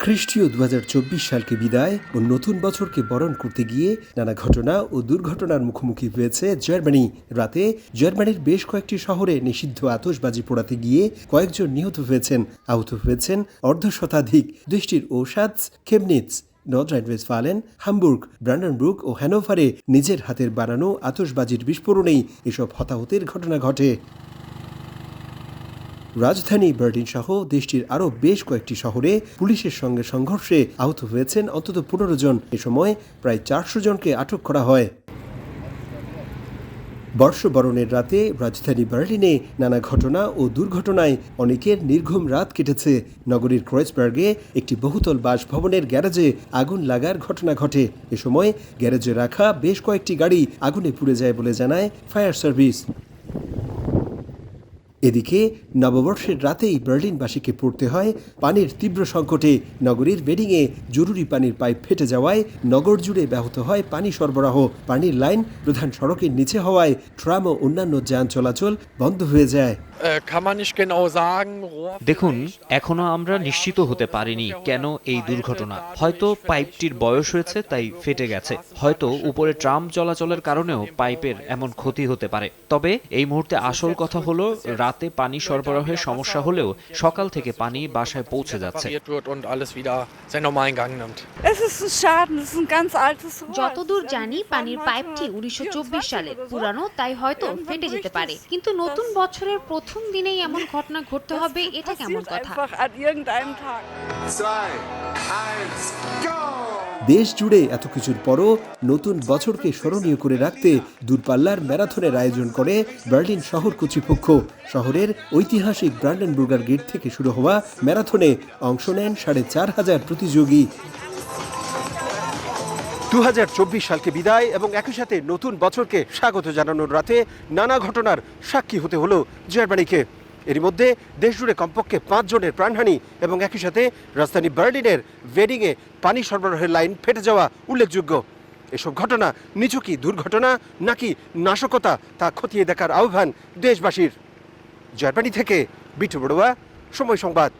খ্রিস্টীয় ২০২৪ সালকে বিদায় ও নতুন বছরকে বরণ করতে গিয়ে নানা ঘটনা ও দুর্ঘটনার মুখোমুখি হয়েছে জার্মানি। রাতে জার্মানির বেশ কয়েকটি শহরে নিষিদ্ধ আতশবাজি পোড়াতে গিয়ে কয়েকজন নিহত হয়েছেন, আহত হয়েছেন অর্ধশতাধিক। দেশটির ওসাৎস, খেমনিৎজ, নর্থ রাইন-ওয়েস্টফালেন, হামবুর্গ, ব্রান্ডেনবুর্গ ও হ্যানোভারে নিজের হাতের বানানো আতশবাজির বিস্ফোরণেই এসব হতাহতের ঘটনা ঘটে। রাজধানী বার্লিন সহ দেশটির আরও বেশ কয়েকটি শহরে পুলিশের সঙ্গে সংঘর্ষে আহত হয়েছেন অন্তত ১৫ জন। এ সময় প্রায় ৪০০ জনকে আটক করা হয়। বর্ষবরণের রাতে রাজধানী বার্লিনে নানা ঘটনা ও দুর্ঘটনায় অনেকের নির্ঘুম রাত কেটেছে। নগরীর ক্রয়েজবার্গে একটি বহুতল বাসভবনের গ্যারেজে আগুন লাগার ঘটনা ঘটে। এ সময় গ্যারেজে রাখা বেশ কয়েকটি গাড়ি আগুনে পুড়ে যায় বলে জানায় ফায়ার সার্ভিস। এদিকে নববর্ষের রাতেই বার্লিনবাসীকে পড়তে হয় পানির তীব্র সংকটে। নগরীর বেডিংয়ে জরুরি পানির পাইপ ফেটে যাওয়ায় নগর জুড়ে ব্যাহত হয় পানি সরবরাহ। পানির লাইন প্রধান সড়কের নিচে হওয়ায় ট্রাম ও অন্যান্য যান চলাচল বন্ধ হয়ে যায়। দেখুন, এখনো আমরা নিশ্চিত হতে পারিনি কেন এই দুর্ঘটনা। হয়তো পাইপটির বয়স হয়েছে তাই ফেটে গেছে, হয়তো উপরে ট্রাম চলাচলের কারণেও পাইপের এমন ক্ষতি হতে পারে। তবে এই মুহূর্তে আসল কথা হলো, রাতে পানি সরবরাহের সমস্যা হলেও সকাল থেকে পানি বাসায় পৌঁছে যাচ্ছে। যতদূর জানি পানির পাইপটি ১৯২৪ সালের পুরানো, তাই হয়তো ফেটে যেতে পারে। কিন্তু নতুন বছরের প্রথম দিনেই এমন ঘটনা ঘটতে হবে, এটা কেমন কথা? দেশ জুড়ে এত কিছুর পরও নতুন বছরকে স্মরণীয় করে রাখতে দূরপাল্লার ম্যারাথনের আয়োজন করে বার্লিন শহর কর্তৃপক্ষ। শহরের ঐতিহাসিক ব্রান্ডেনবুর্গার গেট থেকে শুরু হওয়া ম্যারাথনে অংশ নেন ৪৫০০ প্রতিযোগী। ২০২৪ সালকে বিদায় এবং একই সাথে নতুন বছরকে স্বাগত জানানোর রাতে নানা ঘটনার সাক্ষী হতে হলো জার্মানিকে। এর মধ্যে দেশজুড়ে কমপক্ষে ৫ জনের প্রাণহানি এবং একই সাথে রাজধানী বার্লিনের ভেডিংয়ে পানি সরবরাহের লাইন ফেটে যাওয়া উল্লেখযোগ্য। এসব ঘটনা নিছকই দুর্ঘটনা নাকি নাশকতা তা খতিয়ে দেখার আহ্বান দেশবাসীর। জার্মানি থেকে বিট্টু বড়ুয়া, সময় সংবাদ।